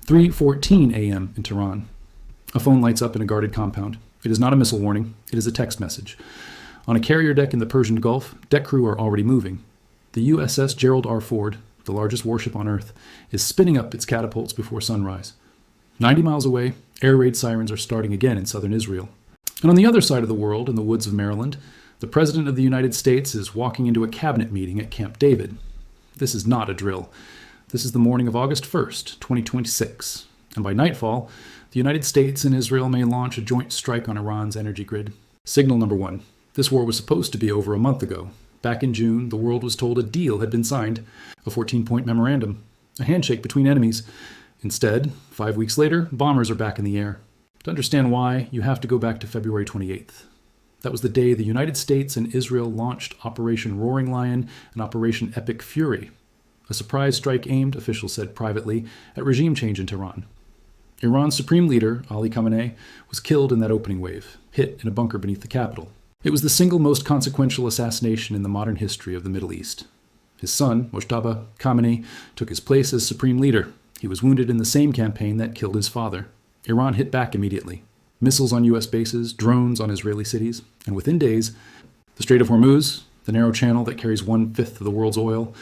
3:14 a.m. in Tehran. A phone lights up in a guarded compound. It is not a missile warning. It is a text message. On a carrier deck in the Persian Gulf, deck crew are already moving. The USS Gerald R. Ford, the largest warship on Earth, is spinning up its catapults before sunrise. 90 miles away, air raid sirens are starting again in southern Israel. And on the other side of the world, in the woods of Maryland, the President of the United States is walking into a cabinet meeting at Camp David. This is not a drill. This is the morning of August 1st, 2026. And by nightfall, the United States and Israel may launch a joint strike on Iran's energy grid. Signal number one. This war was supposed to be over a month ago. Back in June, the world was told a deal had been signed, a 14-point memorandum, a handshake between enemies. Instead, 5 weeks later, bombers are back in the air. To understand why, you have to go back to February 28th. That was the day the United States and Israel launched Operation Roaring Lion and Operation Epic Fury, a surprise strike aimed, officials said privately, at regime change in Tehran. Iran's supreme leader, Ali Khamenei, was killed in that opening wave, hit in a bunker beneath the capital. It was the single most consequential assassination in the modern history of the Middle East. His son, Mojtaba Khamenei, took his place as supreme leader. He was wounded in the same campaign that killed his father. Iran hit back immediately. Missiles on U.S. bases, drones on Israeli cities, and within days, the Strait of Hormuz, the narrow channel that carries 1/5 of the world's oil,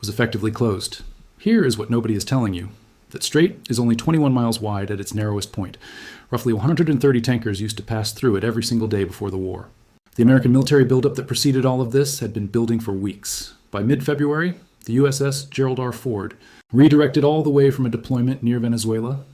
was effectively closed. Here is what nobody is telling you. That strait is only 21 miles wide at its narrowest point. Roughly 130 tankers used to pass through it every single day before the war. The American military buildup that preceded all of this had been building for weeks. By mid-February, the USS Gerald R. Ford, redirected all the way from a deployment near Venezuela,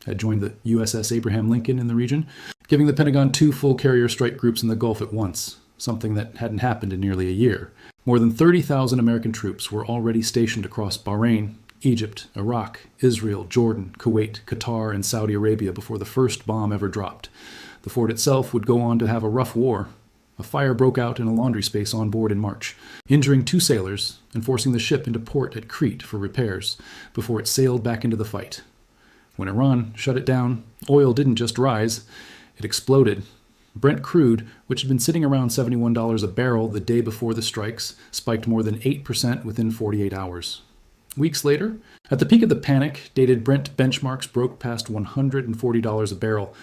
had joined the USS Abraham Lincoln in the region, giving the Pentagon 2 full carrier strike groups in the Gulf at once, something that hadn't happened in nearly a year. More than 30,000 American troops were already stationed across Bahrain, Egypt, Iraq, Israel, Jordan, Kuwait, Qatar, and Saudi Arabia before the first bomb ever dropped. The fort itself would go on to have a rough war. A fire broke out in a laundry space on board in March, injuring 2 sailors and forcing the ship into port at Crete for repairs before it sailed back into the fight. When Iran shut it down, oil didn't just rise, it exploded. Brent crude, which had been sitting around $71 a barrel the day before the strikes, spiked more than 8% within 48 hours. Weeks later, at the peak of the panic, dated Brent benchmarks broke past $140 a barrel,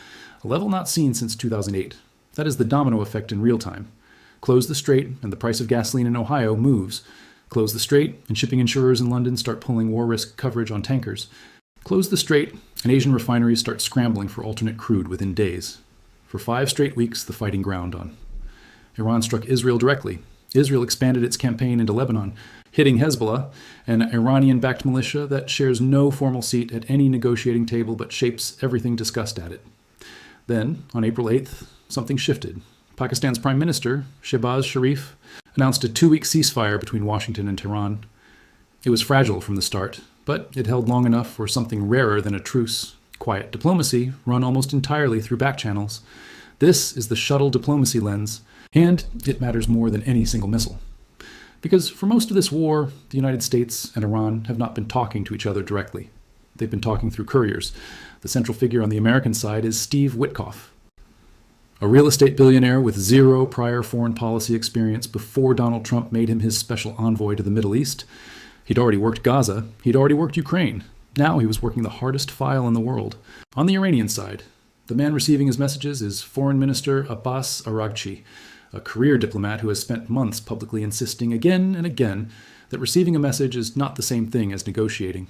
a level not seen since 2008. That is the domino effect in real time. Close the strait, and the price of gasoline in Ohio moves. Close the strait, and shipping insurers in London start pulling war risk coverage on tankers. Close the strait, and Asian refineries start scrambling for alternate crude within days. For 5 straight weeks, the fighting ground on. Iran struck Israel directly. Israel expanded its campaign into Lebanon, hitting Hezbollah, an Iranian-backed militia that shares no formal seat at any negotiating table but shapes everything discussed at it. Then, on April 8th, something shifted. Pakistan's Prime Minister, Shehbaz Sharif, announced a 2-week ceasefire between Washington and Tehran. It was fragile from the start, but it held long enough for something rarer than a truce. Quiet diplomacy, run almost entirely through back channels. This is the shuttle diplomacy lens, and it matters more than any single missile. Because for most of this war, the United States and Iran have not been talking to each other directly. They've been talking through couriers. The central figure on the American side is Steve Witkoff, a real estate billionaire with 0 prior foreign policy experience before Donald Trump made him his special envoy to the Middle East. He'd already worked Gaza. He'd already worked Ukraine. Now he was working the hardest file in the world. On the Iranian side, the man receiving his messages is Foreign Minister Abbas Araghchi, a career diplomat who has spent months publicly insisting again and again that receiving a message is not the same thing as negotiating.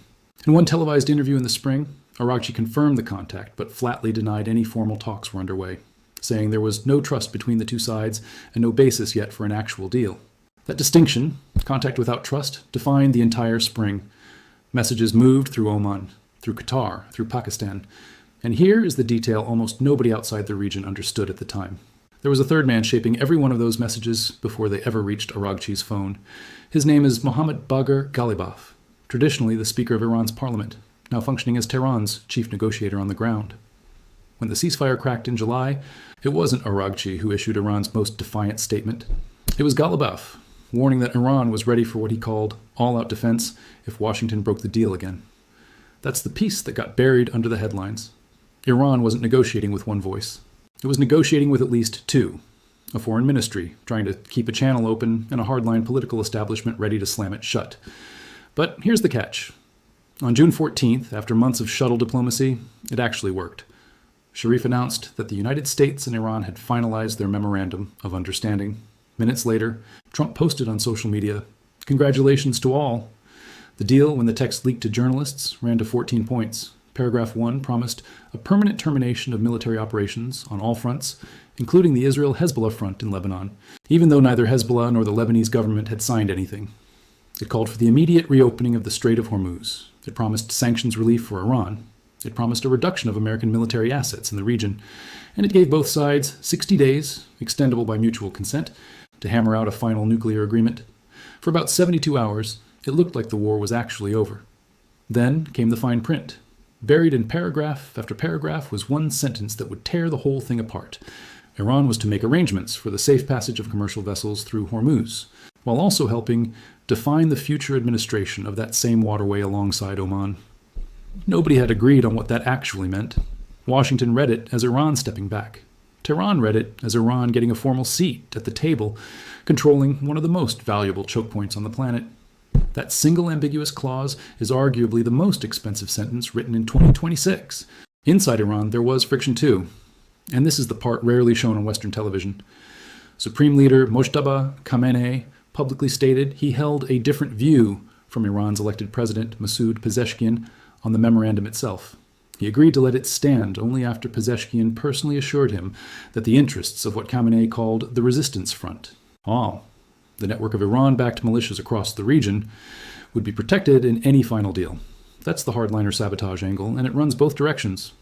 In one televised interview in the spring, Araghchi confirmed the contact but flatly denied any formal talks were underway, saying there was no trust between the two sides and no basis yet for an actual deal. That distinction, contact without trust, defined the entire spring. Messages moved through Oman, through Qatar, through Pakistan. And here is the detail almost nobody outside the region understood at the time. There was a third man shaping every one of those messages before they ever reached Araghchi's phone. His name is Mohammad Bagher Ghalibaf, traditionally the Speaker of Iran's parliament, now functioning as Tehran's chief negotiator on the ground. When the ceasefire cracked in July, it wasn't Araghchi who issued Iran's most defiant statement. It was Ghalibaf, warning that Iran was ready for what he called all-out defense if Washington broke the deal again. That's the piece that got buried under the headlines. Iran wasn't negotiating with one voice. It was negotiating with at least 2. A foreign ministry, trying to keep a channel open, and a hardline political establishment ready to slam it shut. But here's the catch. On June 14th, after months of shuttle diplomacy, it actually worked. Sharif announced that the United States and Iran had finalized their memorandum of understanding. Minutes later, Trump posted on social media, "Congratulations to all." The deal, when the text leaked to journalists, ran to 14 points. Paragraph 1 promised a permanent termination of military operations on all fronts, including the Israel-Hezbollah front in Lebanon, even though neither Hezbollah nor the Lebanese government had signed anything. It called for the immediate reopening of the Strait of Hormuz. It promised sanctions relief for Iran. It promised a reduction of American military assets in the region. And it gave both sides 60 days, extendable by mutual consent, to hammer out a final nuclear agreement. For about 72 hours, it looked like the war was actually over. Then came the fine print. Buried in paragraph after paragraph was one sentence that would tear the whole thing apart. Iran was to make arrangements for the safe passage of commercial vessels through Hormuz, while also helping define the future administration of that same waterway alongside Oman. Nobody had agreed on what that actually meant. Washington read it as Iran stepping back. Tehran read it as Iran getting a formal seat at the table, controlling one of the most valuable choke points on the planet. That single ambiguous clause is arguably the most expensive sentence written in 2026. Inside Iran, there was friction too. And this is the part rarely shown on Western television. Supreme Leader Mojtaba Khamenei publicly stated he held a different view from Iran's elected president, Masoud Pezeshkian, on the memorandum itself. He agreed to let it stand only after Pezeshkian personally assured him that the interests of what Khamenei called the resistance front, the network of Iran-backed militias across the region, would be protected in any final deal. That's the hardliner sabotage angle, and it runs both directions.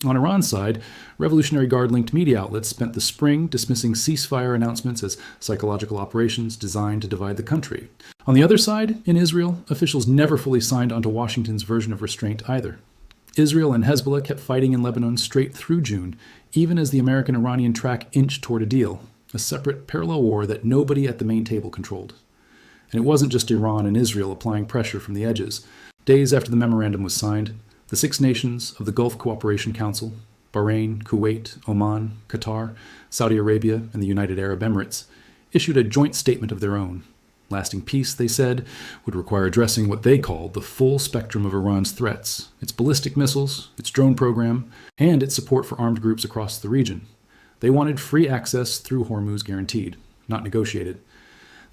On Iran's side, Revolutionary Guard-linked media outlets spent the spring dismissing ceasefire announcements as psychological operations designed to divide the country. On the other side, in Israel, officials never fully signed onto Washington's version of restraint either. Israel and Hezbollah kept fighting in Lebanon straight through June, even as the American-Iranian track inched toward a deal, a separate parallel war that nobody at the main table controlled. And it wasn't just Iran and Israel applying pressure from the edges. Days after the memorandum was signed, the 6 nations of the Gulf Cooperation Council, Bahrain, Kuwait, Oman, Qatar, Saudi Arabia, and the United Arab Emirates, issued a joint statement of their own. Lasting peace, they said, would require addressing what they called the full spectrum of Iran's threats, its ballistic missiles, its drone program, and its support for armed groups across the region. They wanted free access through Hormuz guaranteed, not negotiated.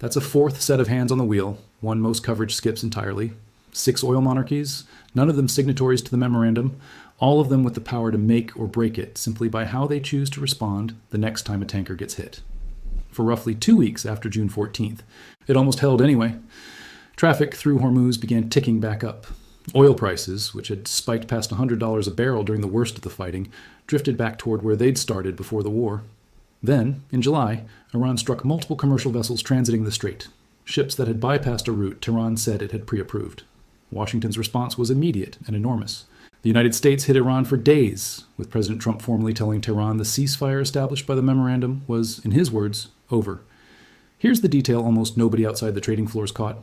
That's a 4th set of hands on the wheel, one most coverage skips entirely. 6 oil monarchies, none of them signatories to the memorandum, all of them with the power to make or break it simply by how they choose to respond the next time a tanker gets hit. For roughly 2 weeks after June 14th, it almost held anyway. Traffic through Hormuz began ticking back up. Oil prices, which had spiked past $100 a barrel during the worst of the fighting, drifted back toward where they'd started before the war. Then, in July, Iran struck multiple commercial vessels transiting the strait, ships that had bypassed a route Tehran said it had pre-approved. Washington's response was immediate and enormous. The United States hit Iran for days, with President Trump formally telling Tehran the ceasefire established by the memorandum was, in his words, over. Here's the detail almost nobody outside the trading floors caught.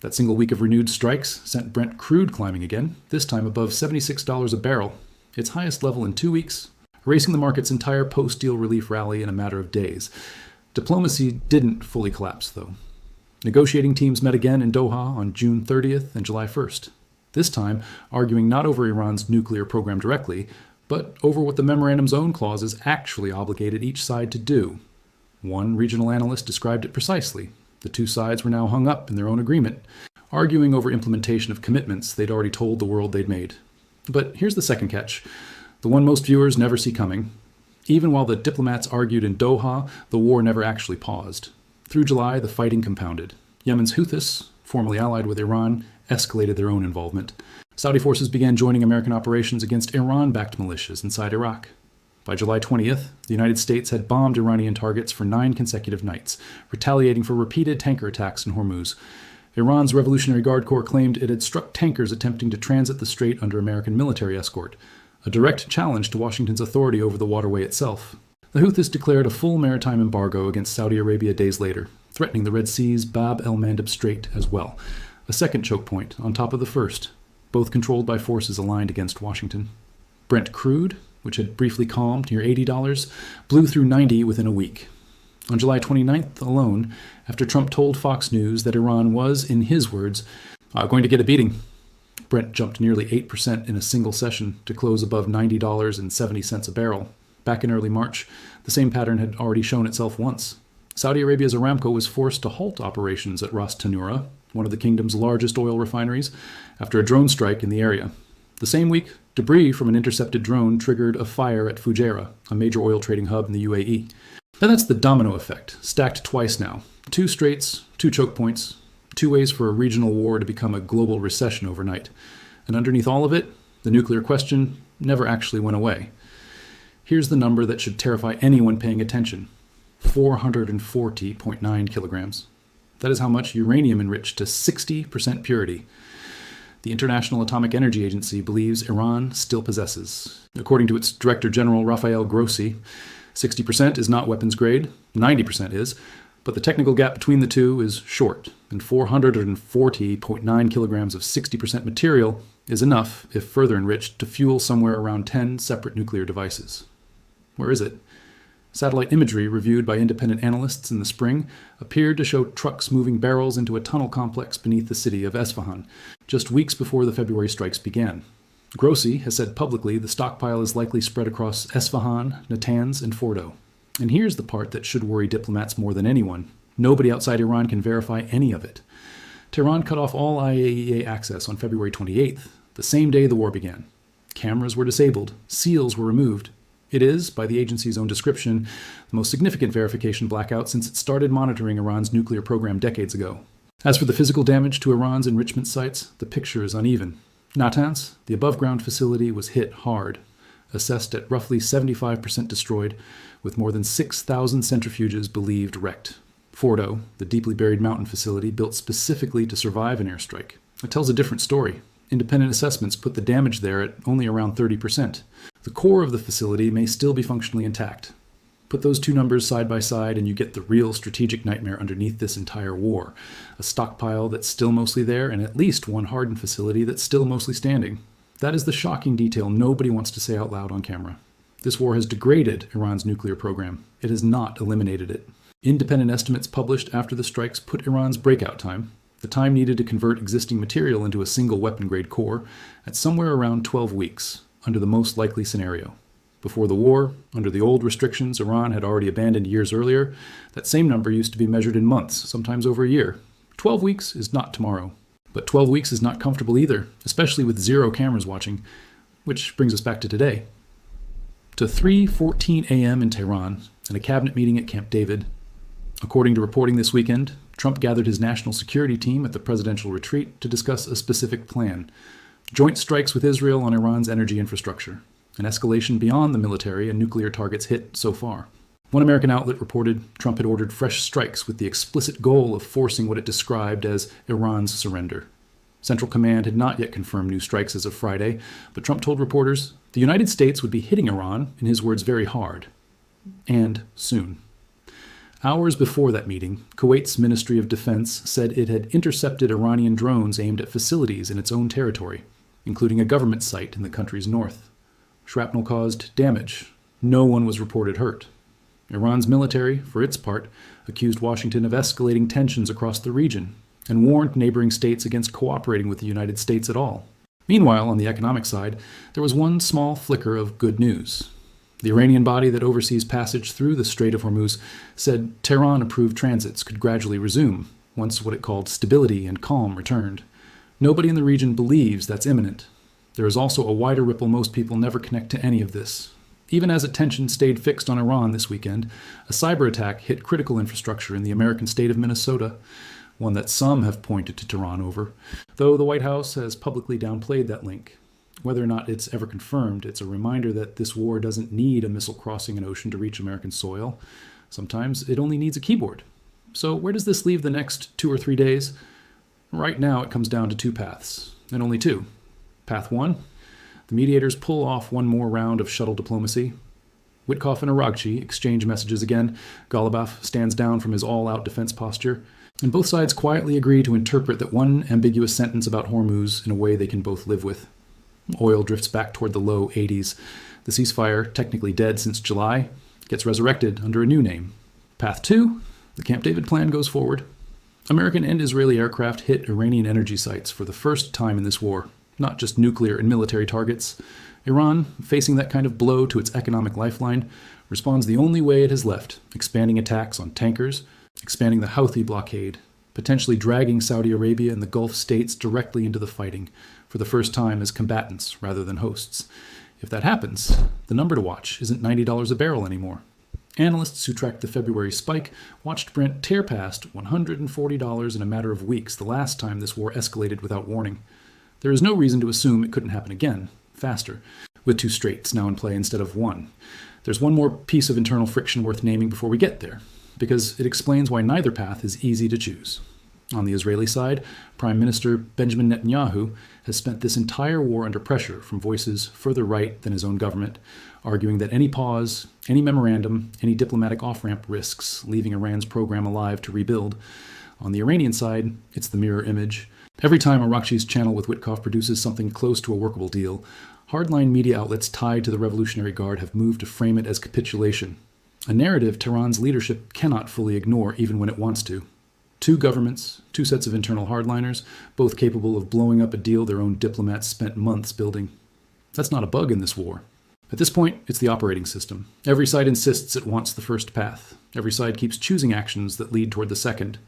That single week of renewed strikes sent Brent crude climbing again, this time above $76 a barrel, its highest level in 2 weeks, erasing the market's entire post-deal relief rally in a matter of days. Diplomacy didn't fully collapse, though. Negotiating teams met again in Doha on June 30th and July 1st, this time arguing not over Iran's nuclear program directly, but over what the memorandum's own clauses actually obligated each side to do. One regional analyst described it precisely. The 2 sides were now hung up in their own agreement, arguing over implementation of commitments they'd already told the world they'd made. But here's the second catch, the one most viewers never see coming. Even while the diplomats argued in Doha, the war never actually paused. Through July, the fighting compounded. Yemen's Houthis, formerly allied with Iran, escalated their own involvement. Saudi forces began joining American operations against Iran-backed militias inside Iraq. By July 20th, the United States had bombed Iranian targets for 9 consecutive nights, retaliating for repeated tanker attacks in Hormuz. Iran's Revolutionary Guard Corps claimed it had struck tankers attempting to transit the strait under American military escort, a direct challenge to Washington's authority over the waterway itself. The Houthis declared a full maritime embargo against Saudi Arabia days later, threatening the Red Sea's Bab el-Mandeb Strait as well, a second choke point on top of the first, both controlled by forces aligned against Washington. Brent crude, which had briefly calmed near $80, blew through 90 within a week. On July 29th alone, after Trump told Fox News that Iran was, in his words, going to get a beating, Brent jumped nearly 8% in a single session to close above $90.70 a barrel. Back in early March, the same pattern had already shown itself once. Saudi Arabia's Aramco was forced to halt operations at Ras Tanura, one of the kingdom's largest oil refineries, after a drone strike in the area. The same week, debris from an intercepted drone triggered a fire at Fujairah, a major oil trading hub in the UAE. And that's the domino effect, stacked twice now. 2 straits, 2 choke points, 2 ways for a regional war to become a global recession overnight. And underneath all of it, the nuclear question never actually went away. Here's the number that should terrify anyone paying attention: 440.9 kilograms. That is how much uranium enriched to 60% purity the International Atomic Energy Agency believes Iran still possesses. According to its Director General Rafael Grossi, 60% is not weapons grade, 90% is, but the technical gap between the two is short, and 440.9 kilograms of 60% material is enough, if further enriched, to fuel somewhere around 10 separate nuclear devices. Where is it? Satellite imagery reviewed by independent analysts in the spring appeared to show trucks moving barrels into a tunnel complex beneath the city of Esfahan, just weeks before the February strikes began. Grossi has said publicly the stockpile is likely spread across Esfahan, Natanz, and Fordo. And here's the part that should worry diplomats more than anyone. Nobody outside Iran can verify any of it. Tehran cut off all IAEA access on February 28th, the same day the war began. Cameras were disabled, seals were removed. It is, by the agency's own description, the most significant verification blackout since it started monitoring Iran's nuclear program decades ago. As for the physical damage to Iran's enrichment sites, the picture is uneven. Natanz, the above-ground facility, was hit hard, assessed at roughly 75% destroyed, with more than 6,000 centrifuges believed wrecked. Fordo, the deeply buried mountain facility built specifically to survive an airstrike. It tells a different story. Independent assessments put the damage there at only around 30%. The core of the facility may still be functionally intact. Put those two numbers side by side and you get the real strategic nightmare underneath this entire war. A stockpile that's still mostly there and at least one hardened facility that's still mostly standing. That is the shocking detail nobody wants to say out loud on camera. This war has degraded Iran's nuclear program. It has not eliminated it. Independent estimates published after the strikes put Iran's breakout time, the time needed to convert existing material into a single weapon-grade core, at somewhere around 12 weeks, under the most likely scenario. Before the war, under the old restrictions Iran had already abandoned years earlier, that same number used to be measured in months, sometimes over a year. 12 weeks is not tomorrow. But 12 weeks is not comfortable either, especially with 0 cameras watching, which brings us back to today. To 3:14 a.m. in Tehran, and a cabinet meeting at Camp David. According to reporting this weekend, Trump gathered his national security team at the presidential retreat to discuss a specific plan: joint strikes with Israel on Iran's energy infrastructure, an escalation beyond the military and nuclear targets hit so far. One American outlet reported Trump had ordered fresh strikes with the explicit goal of forcing what it described as Iran's surrender. Central Command had not yet confirmed new strikes as of Friday, but Trump told reporters the United States would be hitting Iran, in his words, very hard. And soon. Hours before that meeting, Kuwait's Ministry of Defense said it had intercepted Iranian drones aimed at facilities in its own territory, including a government site in the country's north. Shrapnel caused damage. No one was reported hurt. Iran's military, for its part, accused Washington of escalating tensions across the region and warned neighboring states against cooperating with the United States at all. Meanwhile, on the economic side, there was one small flicker of good news. The Iranian body that oversees passage through the Strait of Hormuz said Tehran-approved transits could gradually resume once what it called stability and calm returned. Nobody in the region believes that's imminent. There is also a wider ripple most people never connect to any of this. Even as attention stayed fixed on Iran this weekend, a cyber attack hit critical infrastructure in the American state of Minnesota, one that some have pointed to Tehran over, though the White House has publicly downplayed that link. Whether or not it's ever confirmed, it's a reminder that this war doesn't need a missile crossing an ocean to reach American soil. Sometimes it only needs a keyboard. So where does this leave the next 2 or 3 days? Right now it comes down to 2 paths, and only 2. Path 1, the mediators pull off one more round of shuttle diplomacy. Witkoff and Aragchi exchange messages again. Golubov stands down from his all-out defense posture, and both sides quietly agree to interpret that one ambiguous sentence about Hormuz in a way they can both live with. Oil drifts back toward the low 80s. The ceasefire, technically dead since July, gets resurrected under a new name. Path 2, the Camp David plan goes forward. American and Israeli aircraft hit Iranian energy sites for the first time in this war. not just nuclear and military targets. Iran, facing that kind of blow to its economic lifeline, responds the only way it has left, expanding attacks on tankers, expanding the Houthi blockade, potentially dragging Saudi Arabia and the Gulf states directly into the fighting, for the first time as combatants rather than hosts. If that happens, the number to watch isn't $90 a barrel anymore. Analysts who tracked the February spike watched Brent tear past $140 in a matter of weeks the last time this war escalated without warning. There is no reason to assume it couldn't happen again, faster, with two straits now in play instead of one. There's one more piece of internal friction worth naming before we get there, because it explains why neither path is easy to choose. On the Israeli side, Prime Minister Benjamin Netanyahu has spent this entire war under pressure from voices further right than his own government, arguing that any pause, any memorandum, any diplomatic off-ramp risks leaving Iran's program alive to rebuild. On the Iranian side, it's the mirror image. Every time Arakchi's channel with Witkoff produces something close to a workable deal, hardline media outlets tied to the Revolutionary Guard have moved to frame it as capitulation, a narrative Tehran's leadership cannot fully ignore even when it wants to. Two governments, two sets of internal hardliners, both capable of blowing up a deal their own diplomats spent months building. That's not a bug in this war. At this point, it's the operating system. Every side insists it wants the first path. Every side keeps choosing actions that lead toward the second.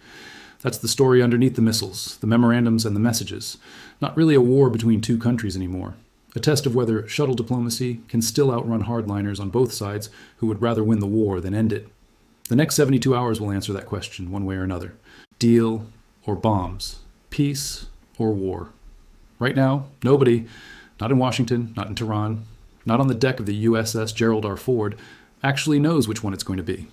That's the story underneath the missiles, the memorandums, and the messages. Not really a war between two countries anymore. A test of whether shuttle diplomacy can still outrun hardliners on both sides who would rather win the war than end it. The next 72 hours will answer that question one way or another. Deal or bombs, peace or war. Right now, nobody, not in Washington, not in Tehran, not on the deck of the USS Gerald R. Ford, actually knows which one it's going to be.